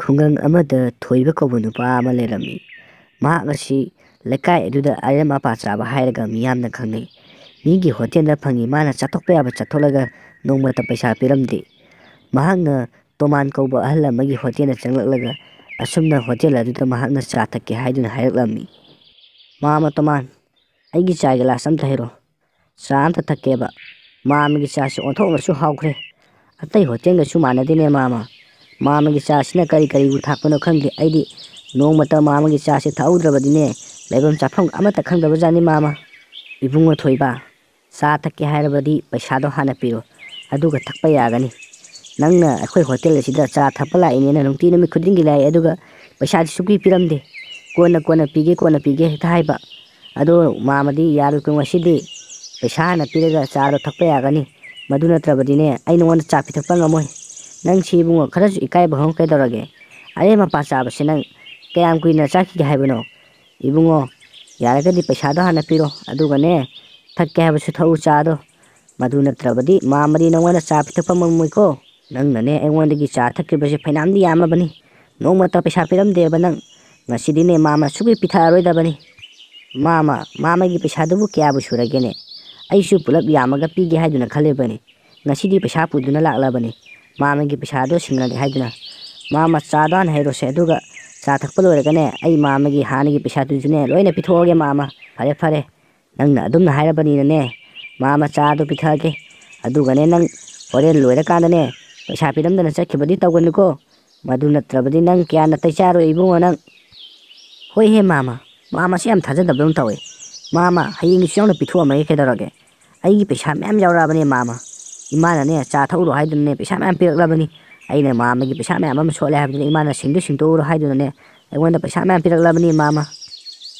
ꯈꯨꯡꯒꯪ ꯑꯃꯗ ꯊꯣꯏꯕ ꯀꯧꯕ ꯅꯨꯄꯥ ꯑꯃ ꯂꯩꯔꯝꯃꯤ꯫ ꯃꯍꯥꯛ ꯑꯁꯤ ꯂꯩꯀꯥꯏ ꯑꯗꯨꯗ ꯑꯔꯦꯝ ꯑꯄꯥ ꯆꯥꯕ ꯍꯥꯏꯔꯒ ꯃꯤꯌꯥꯝꯅ ꯈꯪꯅꯩ꯫ ꯃꯤꯒꯤ ꯍꯣꯇꯦꯜꯗ ꯐꯪꯏ ꯃꯥꯅ ꯆꯥꯊꯣꯛꯄ ꯌꯥꯕ ꯆꯥꯊꯣꯛꯂꯒ ꯅꯣꯡꯃꯇ ꯄꯩꯁꯥ ꯄꯤꯔꯝꯗꯦ꯫ ꯃꯍꯥꯛꯅ ꯇꯣꯃꯥꯟ ꯀꯧꯕ ꯑꯍꯜ ꯑꯃꯒꯤ ꯍꯣꯇꯦꯜꯗ ꯆꯪꯂꯛꯂꯒ ꯑꯁꯨꯝꯅ ꯍꯣꯇꯦꯜ ꯑꯗꯨꯗ ꯃꯍꯥꯛꯅ ꯆꯥ ꯊꯛꯀꯦ ꯍꯥꯏꯗꯨꯅ ꯍꯥꯏꯔꯛꯂꯝꯃꯤ꯫ "ꯃꯥꯝꯃ ꯇꯣꯃꯥꯟ, ꯑꯩꯒꯤ ꯆꯥ ꯒꯤꯂꯥꯁ ꯑꯝꯇ ꯍꯩꯔꯣ, ꯆꯥ ꯑꯝꯇ ꯊꯛꯀꯦꯕ꯫ ꯃꯥꯝꯃꯒꯤ ꯆꯥꯁꯤ ꯑꯣꯟꯊꯣꯛꯅꯁꯨ ꯍꯥꯎꯈ꯭ꯔꯦ, ꯑꯇꯩ ꯍꯣꯇꯦꯜꯒꯁꯨ ꯃꯥꯟꯅꯗꯦꯅꯦ ꯃꯥꯝꯃ꯫ ꯃꯥꯝꯃꯒꯤ ꯆꯥꯁꯤꯅ ꯀꯔꯤ ꯀꯔꯤꯕꯨ ꯊꯥꯛꯄꯅꯣ ꯈꯪꯗꯦ, ꯑꯩꯗꯤ ꯅꯣꯡꯃꯇ ꯃꯥꯝꯃꯒꯤ ꯆꯥꯁꯤ ꯊꯛꯍꯧꯗ꯭ꯔꯕꯗꯤꯅꯦ ꯂꯩꯐꯝ ꯆꯥꯐꯝ ꯑꯃꯠꯇ ꯈꯪꯗꯕꯖꯥꯠꯅꯤ ꯃꯥꯝꯃ꯫ ꯏꯕꯨꯡꯉꯣ ꯊꯣꯏꯕ, ꯆꯥ ꯊꯛꯀꯦ ꯍꯥꯏꯔꯕꯗꯤ ꯄꯩꯁꯥꯗꯣ ꯍꯥꯟꯅ ꯄꯤꯔꯣ, ꯑꯗꯨꯒ ꯊꯛꯄ ꯌꯥꯒꯅꯤ꯫ ꯅꯪꯅ ꯑꯩꯈꯣꯏ ꯍꯣꯇꯦꯜ ꯑꯁꯤꯗ ꯆꯥ ꯊꯛꯄ ꯂꯥꯛꯏꯅꯦꯅ ꯅꯨꯡꯇꯤ ꯅꯨꯃꯤꯠ ꯈꯨꯗꯤꯡꯒꯤ ꯂꯥꯛꯏ, ꯑꯗꯨꯒ ꯄꯩꯁꯥꯗꯤ ꯁꯨꯡꯄꯤ ꯄꯤꯔꯝꯗꯦ꯫ ꯀꯣꯟꯅ ꯄꯤꯒꯦ ꯍꯦꯛꯇ ꯍꯥꯏꯕ꯫ ꯑꯗꯣ ꯃꯥꯝꯃꯗꯤ ꯌꯥꯔꯣꯏꯀꯣ, ꯉꯁꯤꯗꯤ ꯄꯩꯁꯥ ꯍꯥꯟꯅ ꯄꯤꯔꯒ ꯆꯥꯗꯣ ꯊꯛꯄ ꯌꯥꯒꯅꯤ, ꯃꯗꯨ ꯅꯠꯇ꯭ꯔꯕꯗꯤꯅꯦ ꯑꯩ ꯅꯉꯣꯟꯗ ꯆꯥ ꯄꯤꯊꯛꯄ ꯉꯝꯃꯣꯏ꯫ ꯅꯪ ꯁꯤ ꯏꯕꯨꯡꯉꯣ ꯈꯔꯁꯨ ꯏꯀꯥꯏꯕ ꯍꯧꯅ ꯀꯩꯗꯧꯔꯒꯦ? ꯑꯔꯦꯝ ꯑꯄꯥ ꯆꯥꯕꯁꯤ ꯅꯪ ꯀꯌꯥꯝ ꯀꯨꯏꯅ ꯆꯥꯈꯤꯒꯦ ꯍꯥꯏꯕꯅꯣ? ꯏꯕꯨꯡꯉꯣ, ꯌꯥꯔꯒꯗꯤ ꯄꯩꯁꯥꯗꯣ ꯍꯥꯟꯅ ꯄꯤꯔꯣ, ꯑꯗꯨꯒꯅꯦ ꯊꯛꯀꯦ ꯍꯥꯏꯕꯁꯨ ꯊꯛꯎ ꯆꯥꯗꯣ, ꯃꯗꯨ ꯅꯠꯇ꯭ꯔꯕꯗꯤ ꯃꯥꯝꯃꯗꯤ ꯅꯉꯣꯟꯗ ꯆꯥ ꯄꯤꯊꯛꯄ ꯉꯝꯃꯣꯏꯀꯣ꯫ ꯅꯪꯅꯅꯦ ꯑꯩꯉꯣꯟꯗꯒꯤ ꯆꯥ ꯊꯛꯈꯤꯕꯁꯦ ꯐꯩꯅꯥꯝꯗꯤ ꯌꯥꯝꯃꯕꯅꯤ, ꯅꯣꯡꯃꯇ ꯄꯩꯁꯥ ꯄꯤꯔꯝꯗꯦꯕ ꯅꯪ꯫ ꯉꯁꯤꯗꯤꯅꯦ ꯃꯥꯝꯃ ꯁꯨꯡꯄꯤ ꯄꯤꯊꯛꯑꯔꯣꯏꯗꯕꯅꯤ꯫ ꯃꯥꯝꯃꯒꯤ ꯄꯩꯁꯥꯗꯨꯕꯨ ꯀꯌꯥꯕꯨ ꯁꯨꯔꯒꯦꯅꯦ? ꯑꯩꯁꯨ ꯄꯨꯂꯞ ꯌꯥꯝꯃꯒ ꯄꯤꯒꯦ ꯍꯥꯏꯗꯨꯅ ꯈꯜꯂꯤꯕꯅꯤ, ꯉꯁꯤꯗꯤ ꯄꯩꯁా ꯄꯨꯗꯨꯅ ꯂꯥꯛꯂꯕꯅꯤ, ꯃꯥꯝꯃꯒꯤ ꯄꯩꯁꯥꯗꯣ ꯁꯤꯡꯅꯒꯦ ꯍꯥꯏꯗꯨꯅ꯫ ꯃꯥꯝꯃ, ꯆꯥꯗꯣ ꯍꯥꯟꯅ ꯍꯩꯔꯣꯁꯦ, ꯑꯗꯨꯒ ꯆꯥ ꯊꯛꯄ ꯂꯣꯏꯔꯒꯅꯦ ꯑꯩ ꯃꯥꯝꯃꯒꯤ ꯍꯥꯟꯅꯒꯤ ꯄꯩꯁꯥꯗꯨꯁꯨꯅꯦ ꯂꯣꯏꯅ ꯄꯤꯊꯣꯛꯑꯒꯦ ꯃꯥꯝꯃ꯫ ꯐꯔꯦ, ꯅꯪꯅ ꯑꯗꯨꯝꯅ ꯍꯥꯏꯔꯕꯅꯤꯅꯅꯦ ꯃꯥꯝꯃ ꯆꯥꯗꯣ ꯄꯤꯊꯛꯑꯒꯦ, ꯑꯗꯨꯒꯅꯦ ꯅꯪ ꯍꯣꯔꯦꯟ ꯂꯣꯏꯔꯀꯥꯟꯗꯅꯦ ꯄꯩꯁꯥ ꯄꯤꯔꯝꯗꯅ ꯆꯠꯈꯤꯕꯗꯤ ꯇꯧꯒꯅꯨꯀꯣ, ꯃꯗꯨ ꯅꯠꯇ꯭ꯔꯕꯗꯤ ꯅꯪ ꯀꯌꯥ ꯅꯥꯇꯩ ꯆꯥꯔꯣꯏ ꯏꯕꯨꯡꯉꯣ ꯅꯪ꯫ ꯍꯣꯏꯍꯦ ꯃꯥꯝꯃ, ꯃꯥꯝꯃꯁꯤ ꯌꯥꯝ ꯊꯥꯖꯗꯕꯗꯧꯅ ꯇꯧꯏ꯫ ꯃꯥꯝꯃ, ꯍꯌꯦꯡꯒꯤꯁꯨ ꯌꯥꯎꯅ ꯄꯤꯊꯣꯛꯑꯝꯃꯒꯦ ꯀꯩꯗꯧꯔꯒꯦ? ꯑꯩꯒꯤ ꯄꯩꯁꯥ ꯃꯌꯥꯝ ꯌꯥꯎꯔꯛꯑꯕꯅꯦ ꯃꯥꯝꯃ꯫ ꯏꯃꯥꯅꯅꯦ ꯆꯥ ꯊꯛꯎꯔꯣ ꯍꯥꯏꯗꯨꯅꯅꯦ ꯄꯩꯁꯥ ꯃꯌꯥꯝ ꯄꯤꯔꯛꯂꯕꯅꯤ꯫ ꯑꯩꯅ ꯃꯥꯝꯃꯒꯤ ꯄꯩꯁꯥ ꯃꯌꯥꯝ ꯑꯃ ꯁꯣꯠꯂꯦ ꯍꯥꯏꯕꯗꯨꯅ ꯏꯃꯥꯅ ꯁꯤꯡꯇꯣꯛꯎꯔꯣ ꯍꯥꯏꯗꯨꯅꯅꯦ ꯑꯩꯉꯣꯟꯗ ꯄꯩꯁꯥ ꯃꯌꯥꯝ ꯄꯤꯔꯛꯂꯕꯅꯤ ꯃꯥꯝꯃ꯫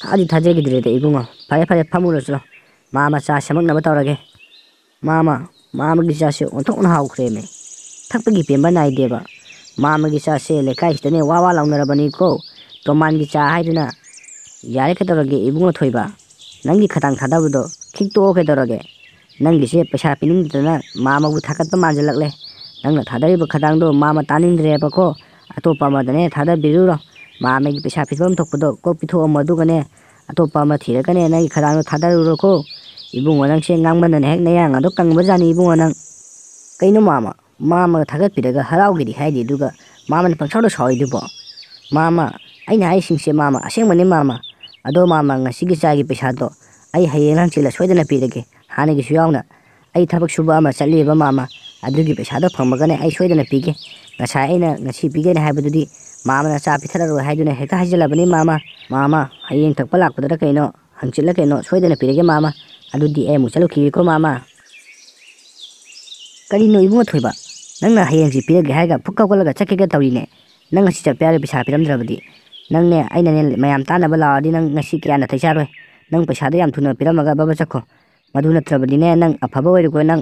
ꯊꯥꯗꯤ ꯊꯥꯖꯈꯤꯗ꯭ꯔꯦꯗ ꯏꯕꯨꯡꯉꯣ꯫ ꯐꯔꯦ, ꯐꯝꯃꯨꯔꯣ ꯆꯠꯂꯣ, ꯃꯥꯝꯃ ꯆꯥ ꯁꯦꯝꯃꯛꯅꯕ ꯇꯧꯔꯒꯦ꯫ ꯃꯥꯝꯃꯒꯤ ꯆꯥꯁꯦ ꯑꯣꯟꯊꯣꯛꯅ ꯍꯥꯎꯈ꯭ꯔꯦꯃꯦ, ꯊꯛꯄꯒꯤ ꯄꯦꯟꯕ ꯅꯥꯏꯗꯦꯕ꯫ ꯃꯥꯝꯃꯒꯤ ꯆꯥꯁꯦ ꯂꯩꯀꯥꯏꯁꯤꯗꯅꯦ ꯋꯥ ꯋꯥ ꯂꯥꯎꯅꯔꯕꯅꯤꯀꯣ, ꯇꯣꯃꯥꯟꯒꯤ ꯆꯥ ꯍꯥꯏꯗꯨꯅ꯫ ꯌꯥꯔꯦ ꯀꯩꯗꯧꯔꯒꯦ ꯏꯕꯨꯡꯉꯣ ꯊꯣꯏꯕ, ꯅꯪꯒꯤ ꯈꯗꯥꯡ ꯊꯥꯗꯕꯗꯣ ꯈꯤꯛꯇꯣꯛꯑꯣ ꯀꯩꯗꯧꯔꯒꯦ? ꯅꯪꯒꯤꯁꯦ ꯄꯩꯁా ꯄꯤꯅꯤꯡꯗꯗꯅ ꯃꯥꯝꯃꯕꯨ ꯊꯥꯒꯠꯄ ꯃꯥꯟꯁꯤꯜꯂꯛꯂꯦ꯫ ꯅꯪꯅ ꯊꯥꯗꯔꯤꯕ ꯈꯗꯥꯡꯗꯣ ꯃꯥꯝꯃ ꯇꯥꯅꯤꯡꯗ꯭ꯔꯦꯕꯀꯣ, ꯑꯇꯣꯞꯄ ꯑꯃꯗꯅꯦ ꯊꯥꯗꯕꯤꯔꯨꯔꯣ꯫ ꯃꯥꯝꯃꯒꯤ ꯄꯩꯁꯥ ꯄꯤꯐꯝ ꯊꯣꯛꯄꯗꯣ ꯀꯣꯛ ꯄꯤꯊꯣꯛꯑꯝꯃꯣ, ꯑꯗꯨꯒꯅꯦ ꯑꯇꯣꯞꯄ ꯑꯃ ꯊꯤꯔꯒꯅꯦ ꯅꯪꯒꯤ ꯈꯗꯥꯡꯗꯣ ꯊꯥꯗꯔꯨꯔꯣꯀꯣ꯫ ꯏꯕꯨꯡꯉꯣ ꯅꯪꯁꯦ ꯉꯥꯡꯃꯟꯗꯅ ꯍꯦꯛ ꯅꯌꯥꯡꯒꯗꯣ ꯀꯪꯕꯖꯥꯠꯅꯤ ꯏꯕꯨꯡꯉꯣ ꯅꯪ꯫ ꯀꯩꯅꯣ ꯃꯥꯝꯃꯒ ꯊꯥꯒꯠꯄꯤꯔꯒ ꯍꯔꯥꯎꯒꯦꯗꯤ ꯍꯥꯏꯗꯦ, ꯑꯗꯨꯒ ꯃꯥꯝꯃꯅ ꯄꯪꯁꯥꯎꯗ ꯁꯥꯎꯔꯤꯗꯨꯕꯣ? ꯃꯥꯝꯃ, ꯑꯩꯅ ꯍꯥꯏꯔꯤꯁꯤꯡꯁꯦ ꯃꯥꯝꯃ ꯑꯁꯦꯡꯕꯅꯤ ꯃꯥꯝꯃ꯫ ꯑꯗꯣ ꯃꯥꯝꯃ, ꯉꯁꯤꯒꯤ ꯆꯥꯒꯤ ꯄꯩꯁꯥꯗꯣ ꯑꯩ ꯍꯌꯦꯡ ꯍꯪꯆꯤꯠ ꯁꯣꯏꯗꯅ ꯄꯤꯔꯒꯦ, ꯍꯥꯟꯅꯒꯤꯁꯨ ꯌꯥꯎꯅ꯫ ꯑꯩ ꯊꯕꯛ ꯁꯨꯕ ꯑꯃ ꯆꯠꯂꯤꯑꯕ ꯃꯥꯝꯃ, ꯑꯗꯨꯒꯤ ꯄꯩꯁꯥꯗꯣ ꯐꯪꯕꯒꯅꯦ ꯑꯩ ꯁꯣꯏꯗꯅ ꯄꯤꯒꯦ꯫ ꯉꯁꯥꯏ ꯑꯩꯅ ꯉꯁꯤ ꯄꯤꯒꯦꯅ ꯍꯥꯏꯕꯗꯨꯗꯤ ꯃꯥꯝꯃꯅ ꯆꯥ ꯄꯤꯊꯛꯑꯔꯣꯏ ꯍꯥꯏꯗꯨꯅ ꯍꯦꯛꯇ ꯍꯥꯏꯖꯤꯜꯂꯕꯅꯤ ꯃꯥꯝꯃ꯫ ꯃꯥꯝꯃ, ꯍꯌꯦꯡ ꯊꯛꯄ ꯂꯥꯛꯄꯗꯔ ꯀꯩꯅꯣ, ꯍꯪꯆꯤꯠꯂ ꯀꯩꯅꯣ ꯁꯣꯏꯗꯅ ꯄꯤꯔꯒꯦ ꯃꯥꯝꯃ꯫ ꯑꯗꯨꯗꯤ ꯑꯩ ꯑꯃꯨꯛ ꯆꯠꯂꯨꯈꯤꯒꯦꯀꯣ ꯃꯥꯝꯃ꯫ ꯀꯔꯤꯅꯣ ꯏꯕꯨꯡꯉꯣ ꯊꯣꯏꯕ, ꯅꯪꯅ ꯍꯌꯦꯡꯁꯤ ꯄꯤꯔꯒꯦ ꯍꯥꯏꯔꯒ ꯐꯨꯛ ꯀꯧꯒꯠꯂꯒ ꯆꯠꯀꯦꯒ ꯇꯧꯔꯤꯅꯦ? ꯅꯪ ꯉꯁꯤ ꯆꯠꯄ ꯌꯥꯔꯣꯏ ꯄꯩꯁꯥ ꯄꯤꯔꯝꯗ꯭ꯔꯕꯗꯤ꯫ ꯅꯪꯅꯦ ꯑꯩꯅꯅꯦ ꯃꯌꯥꯝ ꯇꯥꯟꯅꯕ ꯂꯥꯛꯑꯗꯤ ꯅꯪ ꯉꯁꯤ ꯀꯌꯥ ꯅꯥꯇꯩ ꯆꯥꯔꯣꯏ꯫ ꯅꯪ ꯄꯩꯁꯥꯗꯣ ꯌꯥꯝ ꯊꯨꯅ ꯄꯤꯔꯝꯃꯒ ꯕꯕ ꯆꯠꯈꯣ, ꯃꯗꯨ ꯅꯠꯇ꯭ꯔꯕꯗꯤꯅꯦ ꯅꯪ ꯑꯐꯕ ꯑꯣꯏꯔꯣꯏꯀꯣ ꯅꯪ꯫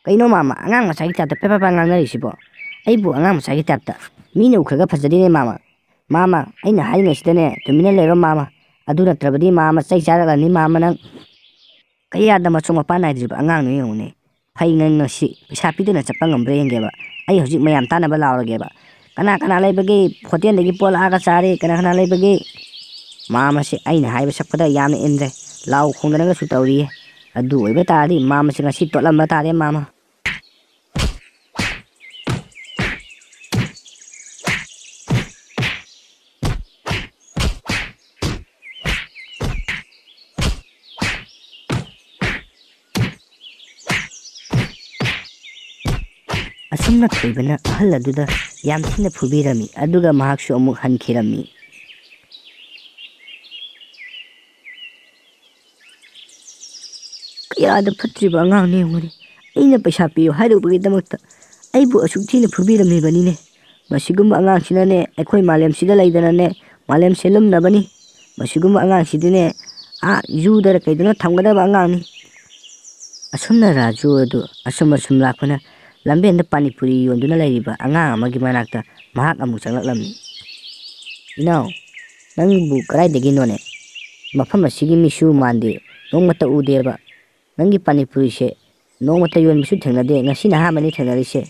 ꯀꯩꯅꯣ ꯃꯥꯝꯃ, ꯑꯉꯥꯡ ꯃꯆꯥꯒꯤ ꯇꯥꯏꯞꯇ ꯄꯦꯄꯥ ꯉꯥꯡꯅꯔꯤꯁꯤꯕꯣ? ꯑꯩꯕꯨ ꯑꯉꯥꯡ ꯃꯆꯥꯒꯤ ꯇꯥꯏꯞꯇ ꯃꯤꯅ ꯎꯈ꯭ꯔꯒ ꯐꯖꯗꯦꯅꯦ ꯃꯥꯝꯃ꯫ ꯑꯩꯅ ꯍꯥꯏꯔꯤꯉꯩꯁꯤꯗꯅꯦ ꯇꯨꯃꯤꯟꯅ ꯂꯩꯔꯣ ꯃꯥꯝꯃ, ꯑꯗꯨ ꯅꯠꯇ꯭ꯔꯕꯗꯤ ꯃꯥꯝꯃ ꯆꯩ ꯆꯥꯔꯛꯂꯅꯤ ꯃꯥꯝꯃ ꯅꯪ꯫ ꯀꯌꯥꯗ ꯃꯆꯣꯡ ꯃꯄꯥꯟ ꯅꯥꯏꯗ꯭ꯔꯤꯕ ꯑꯉꯥꯡꯅꯣ ꯌꯦꯡꯉꯨꯅꯦ꯫ ꯐꯩ, ꯅꯪ ꯉꯁꯤ ꯄꯩꯁꯥ ꯄꯤꯗꯅ ꯆꯠꯄ ꯉꯝꯕ꯭ꯔꯥ ꯌꯦꯡꯒꯦꯕ꯫ ꯑꯩ ꯍꯧꯖꯤꯛ ꯃꯌꯥꯝ ꯇꯥꯟꯅꯕ ꯂꯥꯎꯔꯒꯦꯕ꯫ ꯀꯅꯥ ꯂꯩꯕꯒꯦ? ꯍꯣꯇꯦꯜꯗꯒꯤ ꯄꯣꯠ ꯂꯥꯛꯑꯒ ꯆꯥꯔꯦ, ꯀꯅꯥ ꯂꯩꯕꯒꯦ? ꯃꯥꯝꯃꯁꯦ ꯑꯩꯅ ꯍꯥꯏꯕ ꯁꯛꯄꯗ ꯌꯥꯝꯅ ꯏꯟꯗ꯭ꯔꯦ, ꯂꯥꯎ ꯈꯣꯡꯗꯅꯒꯁꯨ ꯇꯧꯔꯤꯌꯦ꯫ ꯑꯗꯨ ꯑꯣꯏꯕ ꯇꯥꯔꯗꯤ ꯃꯥꯝꯃꯁꯦ ꯉꯁꯤ ꯇꯣꯠꯂꯝꯕ ꯇꯥꯔꯦ ꯃꯥꯝꯃ꯫ ꯑꯁꯨꯝꯅ ꯊꯣꯏꯕꯅ ꯑꯍꯜ ꯑꯗꯨꯗ ꯌꯥꯝ ꯊꯤꯅ ꯐꯨꯕꯤꯔꯝꯃꯤ, ꯑꯗꯨꯒ ꯃꯍꯥꯛꯁꯨ ꯑꯃꯨꯛ ꯍꯟꯈꯤꯔꯝꯃꯤ꯫ ꯀꯌꯥꯗ ꯐꯠꯇ꯭ꯔꯤꯕ ꯑꯉꯥꯡꯅꯣ ꯌꯦꯡꯉꯨꯅꯦ, ꯑꯩꯅ ꯄꯩꯁా ꯄꯤꯌꯨ ꯍꯥꯏꯔꯨꯕꯒꯤꯗꯃꯛꯇ ꯑꯩꯕꯨ ꯑꯁꯨꯛ ꯊꯤꯅ ꯐꯨꯕꯤꯔꯝꯃꯤꯕꯅꯤꯅꯦ꯫ ꯃꯁꯤꯒꯨꯝꯕ ꯑꯉꯥꯡꯁꯤꯅꯅꯦ ꯑꯩꯈꯣꯏ ꯃꯥꯂꯦꯝꯁꯤꯗ ꯂꯩꯗꯅꯅꯦ ꯃꯥꯂꯦꯝ ꯁꯤꯜꯂꯝꯅꯕꯅꯤ꯫ ꯃꯁꯤꯒꯨꯝꯕ ꯑꯉꯥꯡꯁꯤꯗꯤꯅꯦ ꯖꯨꯗꯔ ꯀꯩꯗꯅꯣ ꯊꯝꯒꯗꯕ ꯑꯉꯥꯡꯅꯤ꯫ ꯑꯁꯨꯝꯅ ꯔꯥꯖꯨ ꯑꯗꯨ ꯑꯁꯨꯝ ꯂꯥꯛꯄꯅ ꯂꯝꯕꯦꯟꯗ ꯄꯥꯅꯤꯄꯨꯔꯤ ꯌꯣꯟꯗꯨꯅ ꯂꯩꯔꯤꯕ ꯑꯉꯥꯡ ꯑꯃꯒꯤ ꯃꯅꯥꯛꯇ ꯃꯍꯥꯛ ꯑꯃꯨꯛ ꯆꯪꯂꯛꯂꯝꯃꯤ꯫ ꯏꯅꯥꯎ, ꯅꯪꯕꯨ ꯀꯗꯥꯏꯗꯒꯤꯅꯣꯅꯦ? ꯃꯐꯝ ꯑꯁꯤꯒꯤ ꯃꯤꯁꯨ ꯃꯥꯟꯗꯦ, ꯅꯣꯡꯃꯇ ꯎꯗꯦꯕ꯫ ꯅꯪꯒꯤ ꯄꯥꯅꯤꯄꯨꯔꯤꯁꯦ ꯅꯣꯡꯃꯇ ꯌꯣꯟꯕꯁꯨ ꯊꯦꯡꯅꯗꯦ, ꯉꯁꯤꯅ ꯑꯍꯥꯟꯕꯅꯤ ꯊꯦꯡꯅꯔꯤꯁꯦ꯫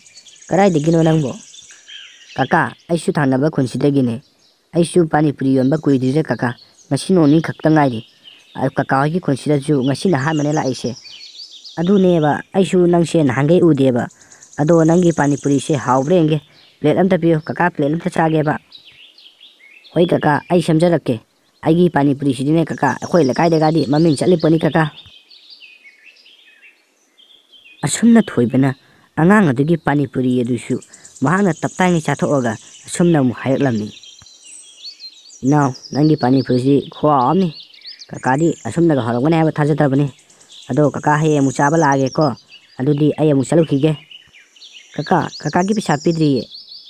ꯀꯗꯥꯏꯗꯒꯤꯅꯣ ꯅꯪꯕꯨ? Kaka, aisyu thanaba khunsidagine. Aisyu pani puri yonba kuidire kaka. Ngasi noni khakta ngairi. Kaka hogi khunsidaju ngasi naha mane la aise. Adu neba aisyu nangse nahangai udeba. Ado nangi pani puri se haubrenge. Plate amta piyo kaka plate amta chage ba. Hoi kaka ai samjarake. Aigi pani puri sidine kaka akhoi lakai degadi maming chaliponi kaka. Asumna thoibana angang adugi pani puri adushu mahana taptangi chathoga asumna mu hayaklamni. Now nangi pani puri si khwa amni kakadi asumna ga harogane haba thajatabani. Ado kaka haye mu chaba lage ko adudi ay mu chalukhige. Kaka gi pisa pidriye.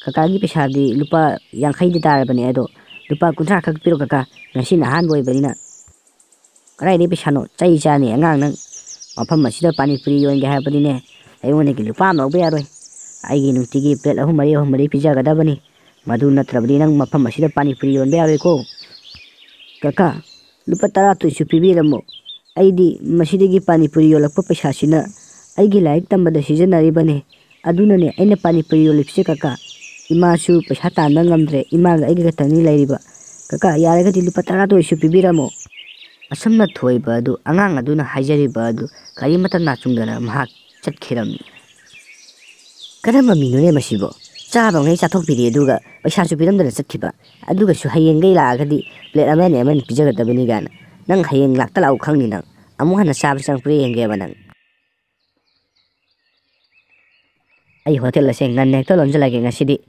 Kaka gi pisa di lupa yang khai di tarabani ado lupa kuntra khak piro kaka ngasi nahan boy barina. Karai di pisa no chai chani angang nang mafam masida pani puri yonge habadine ayone ki lupa no be aroi. Aigi nutigi plate ahum mari pija gadabani. Madu natrabdi nang mafam masida pani puri yonbe aroi ko. Kaka lupa tara tu isu pibiramo. Aidi masidagi pani puri yolakpa paisa sina aigi laik tambada sijanaribane. Adunane aina pani puri yolipse kaka. Ima su paisa tanda ngamdre ima ga aigi gatani lairiba. Kaka yaraga di lupa tara tu isu pibiramo. Asamna thoiba adu angang aduna haijariba adu karimata nachungdana mahak chatkhiramni. Karamba minone masibo chaba ngai chathokpiri aduga paisa su piramdana chatkhiba aduga su hayengai laagadi plate amane pijagadabani gana nang hayeng lakta lau khangni nang amu hana chaba changpri yengeba nang. Ai hotel ase ngannek to lonjalage ngasidi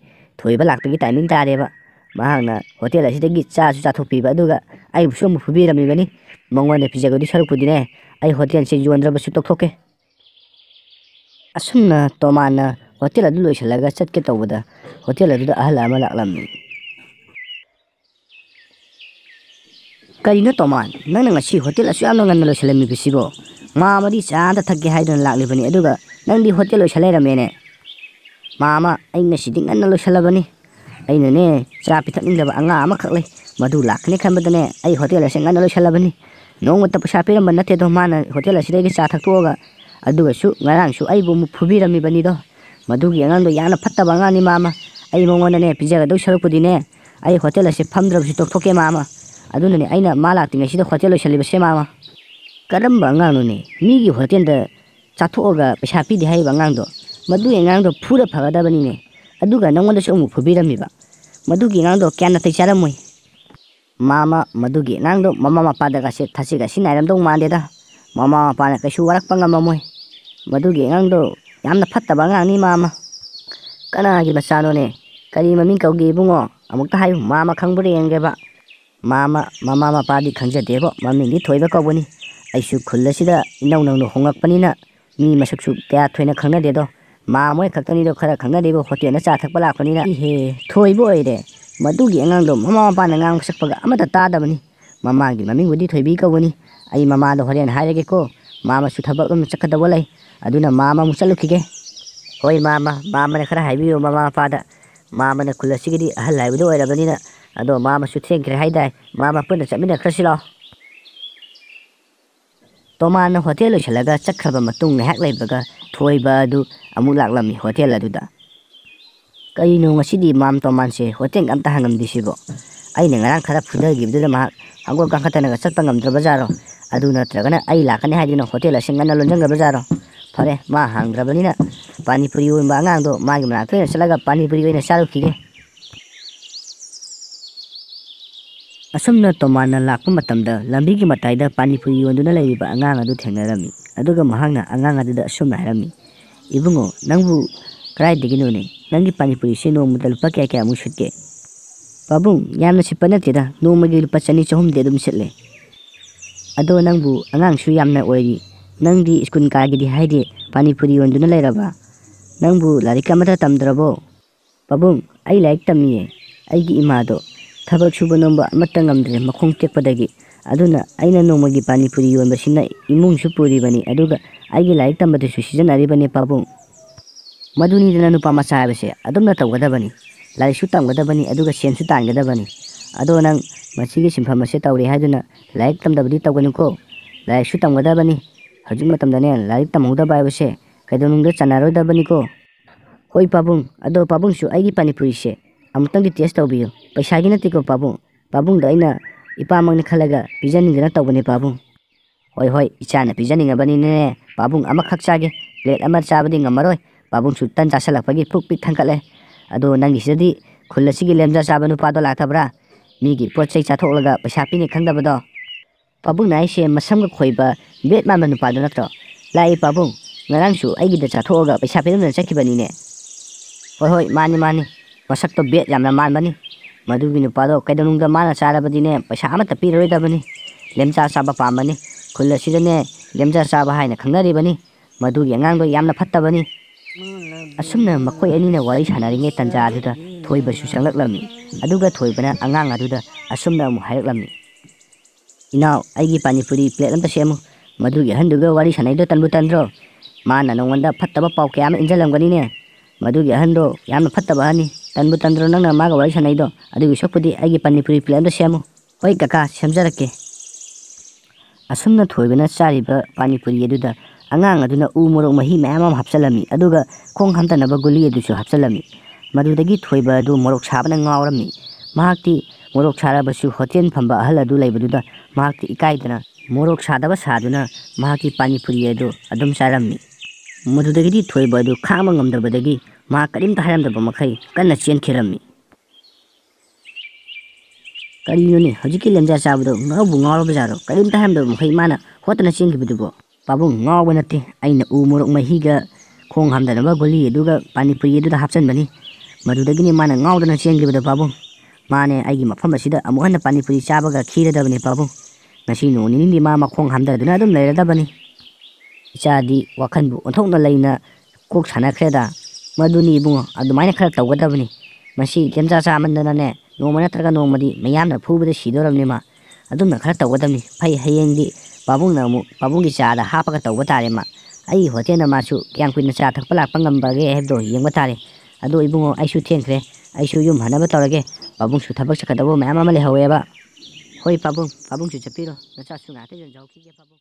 thoiba lakpagi timing tareba mahangna hotel asidagi cha su chathokpiba aduga ai busu mu phubirami bani mongwane pijagodi sarukudine ai hotel se yondraba su tokthoke. Asumna tomana hotel adu loisalaga chatke tawbada hotel adu ahla ama laklamni. Karina toman nang ngasi hotel asu amna nganna loisalami bisibo mama di chanda thakge haidon laklibani aduga nang di hotel loisalaramene. Mama ai ngasi di nganna loisalabani aina ne cha pithakningdaba anga ama khaklai madu lakne khambadane ai hotel ase nganna loisalabani. Nong mata pasa piram banate do mana hotel asidagi cha thaktoga aduga su ngarang su ai bu mu phubirami bani do madugi angang do yana phatta bangani mama ai mongona ne pijaga do sarukudine ai hotel ase phamdrab su tokthoke mama aduna ne aina mala tinga sida hotel saliba se mama. Karamba angang no ne migi hotel da chathoga pasa pi di hai bangang do madu angang do phura phagadabani ne aduga nongonda su mu phubirami ba madugi angang do kyanna tai charamoi. Mama madugi nang do mama mapa daga se thasi ga sinairam dong mandeda mama mapa na kaisu warak pangamamoi madugi ngang do yamna phatta bangang ni mama. Kana gi masano ne kari maming kaugi bungo amukta hayu mama khangburi engeba. Mama mapa di khangjadebo maming di thoiba kawbani aisu khulasida inau nang no hongakpanina mi masaksu kya thoina khangna dedo mamoi khaktani do khara khangna debo hotel na cha thakpa lakpanina he thoibo oire madugi angang do mama mapa na ngang sakpaga amata tadabani mama gi maming budi thoibi kawbani ai mama do horen hairege ko mama su thabak am chakadabo lai aduna mama mu chalukhige. Hoi mama na khara haibiyo mama mapa da mama na khulasigi ahal haibido oirabanina ado mama su thengkre haidai mama punna chamina khrasilo. Tomana hotel loisalaga chakhraba matung ngahak laibaga thoiba adu amu laklamni hotel aduda. Kaino ngasidi mam tomanse hotel amta hangamdi sibo aina ngarang khara phudagibduda ma hanggo kangkhatana ga chatpa ngamdra bazaro adu natragana ai lakane haidina hotel asingana lonjanga bazaro phare ma hangdrabanina pani puri umba angang do magi manakre salaga pani puri oina sarukhige. Asumna tomana lakpa matamda lambigi mataida pani puri yonduna laiba angang adu thengnarami aduga mahangna angang aduda asumna harami ibungo nangbu karai diginone nangi pani puri se no mudal pa kya mu shutke babung yamna sipana tida no magi lupa chani chahum de dum setle ado nangbu angang su yamna oiri nangdi skun ka gi di haide pani puri yonduna lairaba nangbu larika mata tamdrabo babung ai laik tamniye aigi imado thabak suba nomba amata ngamdre makhong tekpadagi aduna aina no magi pani puri yonba sina imung su puri bani aduga aigi laik tambade su sijanari bani babung maduni dana nupa macha habese adumna tawgadabani lai su tamgadabani aduga sen su tangadabani ado nang machigi simpham ase tawri haiduna laik tamdabadi tawganuko lai su tamgadabani hajung matamdane laik tamhudaba habese kaidonungda chanarodabani ko Hoi pabung, ado pabung su aigi panipuri se. Amutang di taste tawbiyo. Paisa gi natiko pabung. Pabung da aina ipamang ni khalaga pijaning dana tawbani pabung. Hoi ichana pijaning abani ne pabung ama khak chage. Plate ama chabadi ngamaroi. Pabung su tan chasalakpagi phuk pik thangkale. Ado nangi sidadi khulla sigi lemja chabanu pado laktabra. Migi pochai chatholaga paisa pini khangdabado. Pabung na aise masamga khoiba bet mamanu pado natro. Lai pabung ngarang su aigi da chathoga paisa pinamna chakibani ne. Hoi mani masak to bet yamna man bani madugi nupado kaidonungda mana charabadine paisa amata piroidabani lemcha chaba pamani khulla sidane lemcha chaba haina khangnari bani madugi angangdo yamna fattabani asumna makoi anina wari sanaringe tanja aduda thoiba su changlaklamni aduga thoibana angang aduda asumna amu hairlamni inau aigi panipuri plate amta semu madugi handuga wari sanaido tanbu tandro mana nongwanda fattaba pau kayama injalamgani ne madugi hando yamna fattaba hani tanbu tandro nangna maga wari sanaido adugi sokpudi aigi panipuri plate amta semu hoi kaka semjarake asumna thoibana chariba panipuri aduda angang aduna u morok mahi mayam hapsalami aduga khong hamtanaba guli adusu hapsalami madudagi thoiba adu morok sabana ngawramni mahakti morok sarabasu hotel phamba ahal adu laibaduda mahakti ikaidana morok sadaba saduna mahakti panipuri adu adum charamni madudagi thoiba adu khama ngamdabadagi ma karim ta haram da makai kanna chen khiramni kariyone hojiki lemja chabdo ngabu ngawro bajaro karim ta haram da makai mana hotana chen gibudugo pabung ngawa nate aina u morok mahiga khong hamdana ba goli aduga panipuri adu da hapsan bani madudagi ni mana ngawdana chen gibuda pabung mane aigi mafam asida amuhanna panipuri chabaga khiradabani pabung ngasi no nini ma makhong hamdaduna adum leiradabani ichadi wakhanbu onthokna leina kok sanakreda maduni bungo adumaina khara tawgadabani masi lemja chamandana ne noma natraga nomadi mayamna phubada sidoramni ma adumna khara tawgadabni phai hayengdi pabungna mu pabunggi chada hapaga tawga tare ma ai hotel na masu kyang kuina cha thakpa lakpa ngambage hebdo yengba tare ado ibungo aisu thengkre aisu yum hanaba tawrage pabung su thabak sakadabo mayam ama lehaweba hoi pabung su chapiro nacha su ngate jon jauki ge pabung